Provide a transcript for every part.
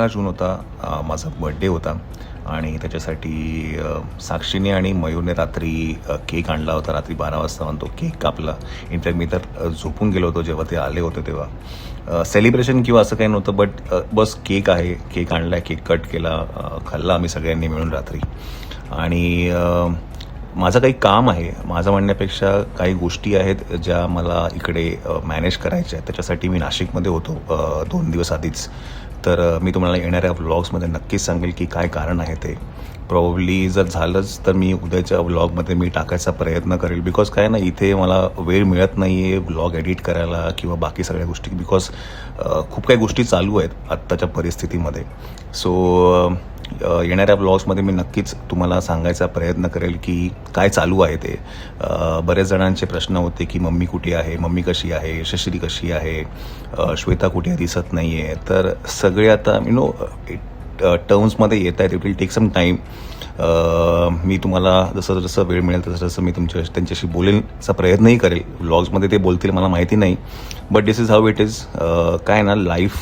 जून होता, माझा बड्डे होता आणि त्याच्यासाठी साक्षीने आणि मयूरने रात्री केक आणला होता. रात्री 12 वाजता तो केक कापला. इनफॅक्ट मी तर झोपून गेलो होतो जेव्हा ते आले होते तेव्हा. सेलिब्रेशन किंवा असं काही नव्हतं, बट बस केक आहे, केक आणला, केक कट केला, खाल्ला आम्ही सगळ्यांनी मिळून रात्री. आणि माझं काही काम आहे, माझं म्हणण्यापेक्षा काही गोष्टी आहेत ज्या मला इकडे मॅनेज करायच्या आहेत. त्याच्यासाठी मी नाशिकमध्ये होतो 2 दिवस आधीच. तर मी तुम्हाला येणाऱ्या व्लॉग्समध्ये नक्कीच सांगेल की काय कारण आहे ते. प्रॉब्ली जर झालंच तर मी उद्याच्या व्लॉगमध्ये मी टाकायचा प्रयत्न करेल. बिकॉज काय ना, इथे मला वेळ मिळत नाही आहे व्लॉग एडिट करायला किंवा बाकी सगळ्या गोष्टी, बिकॉज खूप काही गोष्टी चालू आहेत आत्ताच्या परिस्थितीमध्ये. सो येणाऱ्या ब्लॉग्समध्ये मी नक्कीच तुम्हाला सांगायचा प्रयत्न करेल की काय चालू आहे ते. बरेच जणांचे प्रश्न होते की मम्मी कुठे आहे, मम्मी कशी आहे, यशश्री कशी आहे, श्वेता कुठे दिसत नाही आहे. तर सगळे आता टर्म्समध्ये येत आहेत. It will take some time. मी तुम्हाला जसं जसं वेळ मिळेल तसं तसं मी त्यांच्याशी बोलण्याचा प्रयत्नही करेल. व्लॉग्समध्ये ते बोलतील मला माहिती नाही, but this is how it is. काय ना, लाईफ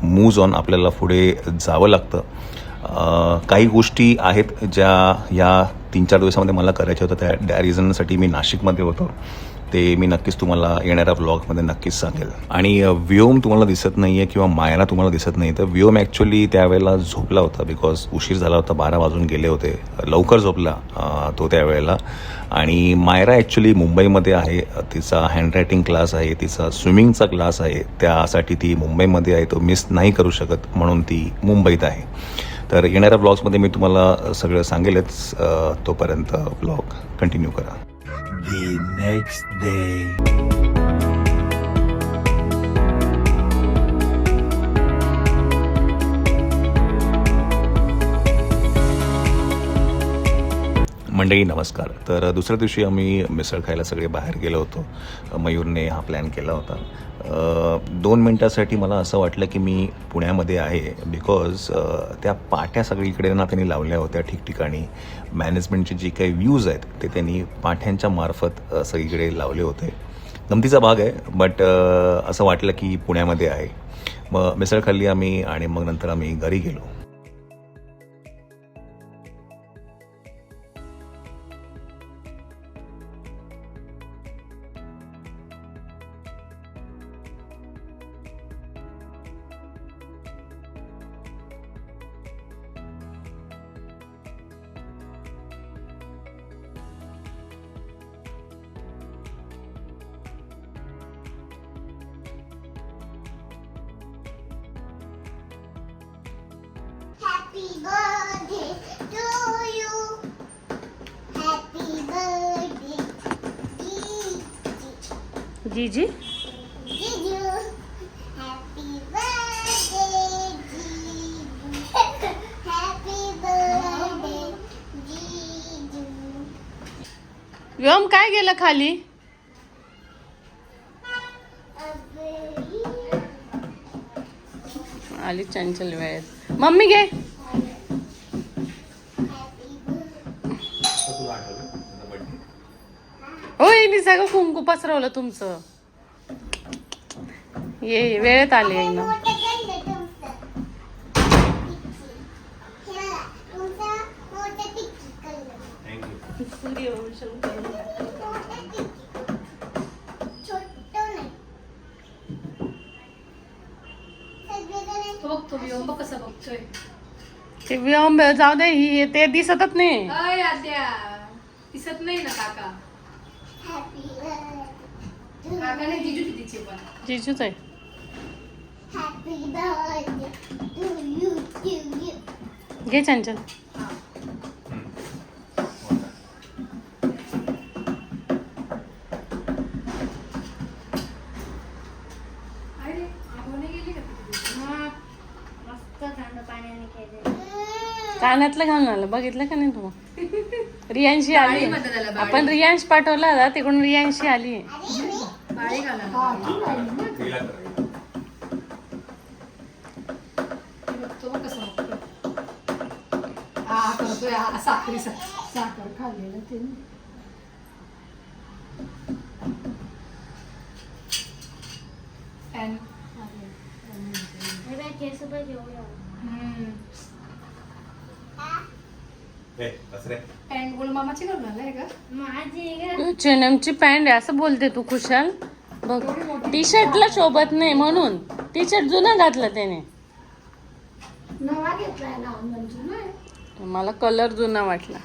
मूव्ज ऑन, आपल्याला पुढे जावं लागतं. काही गोष्टी आहेत ज्या या 3-4 दिवसामध्ये मला करायच्या होत्या. त्या रिझनसाठी मी नाशिकमध्ये होतो. ते मी नक्कीच तुम्हाला येणाऱ्या व्लॉगमध्ये नक्कीच सांगेल. आणि व्योम तुम्हाला दिसत नाही आहे किंवा मायरा तुम्हाला दिसत नाही, तर व्योम ॲक्च्युली त्यावेळेला झोपला होता. बिकॉज उशीर झाला होता, 12 वाजून गेले होते. लवकर झोपला तो त्यावेळेला. आणि मायरा ॲक्च्युली मुंबईमध्ये आहे. तिचा हँडरायटिंग क्लास आहे, तिचा स्विमिंगचा क्लास आहे, त्यासाठी ती मुंबईमध्ये आहे. तो मिस नाही करू शकत म्हणून ती मुंबईत आहे. तर येणाऱ्या ब्लॉग्समध्ये मी तुम्हाला सगळं सांगेलच. तोपर्यंत ब्लॉग कंटिन्यू करा. The next day. मंडळी नमस्कार. तर दुसऱ्या दिवशी आम्ही मिसळ खायला सगळे बाहेर गेलो होतो. मयूरने हा प्लॅन केला होता. 2 मिनटासाठी मला असं वाटलं की मी पुण्यामध्ये आहे. बिकॉज त्या पाट्या सगळीकडे ना त्यांनी लावल्या होत्या ठिकठिकाणी. मॅनेजमेंटचे जे काही व्ह्यूज आहेत ते त्यांनी पाट्यांच्या मार्फत सगळीकडे लावले होते. गमतीचा भाग आहे, बट असं वाटलं की पुण्यामध्ये आहे. मग मिसळ खाल्ली आम्ही आणि मग नंतर आम्ही घरी गेलो. Happy birthday to you. Happy birthday, जीजी Giju. Happy birthday, Giju. Happy birthday, Giju. व्योम काय गेलं खाली? आली चंचल वेळेत. मम्मी घे. होय, मी सगळं कुंकू पसरवलं तुमचं. ये वेळेत आली आहे ना. मोठं केलं तुमचं. तुमचं मोठं टिक्की केलं. छोटं नाही. सगळेजण बघतो व्योम बघ कसा बघतोय. ते व्योम जाऊ दे, ही ते दिसतच नाही. अय आद्या दिसत नाही ना काका. happy birthday. काका नाही जिजू तिचे पण. जीजूच आहे. Happy birthday to you, to you. घे चंचल. अरे आगोने गेली का तिथे? मस्त थंड पाण्याने केले. कानातलं घालून आलं, बघितलं का नाही तू? रियांशी आली. बाळी म्हणतात त्याला, बाळी. आपण रियांश पाठवला होता, तिकडून रियांशी आली. बाळी घाला. बघतो बघ कसं बघतो. हा करतोय हा साखरी साखर खाल्लेलं ते. हे बघ, केस बघ एवढं. पॅन्ट बोल मामाची घालून आलाय का? माझी ग. चेनमची पॅन्ट आहे असं बोलते तू खुशाल. बघ टी शर्टला शोभत नाही म्हणून टी शर्ट जुना घातला त्याने. नवा घेतलाय ना म्हणजे नाही. मला कलर जुना वाटला.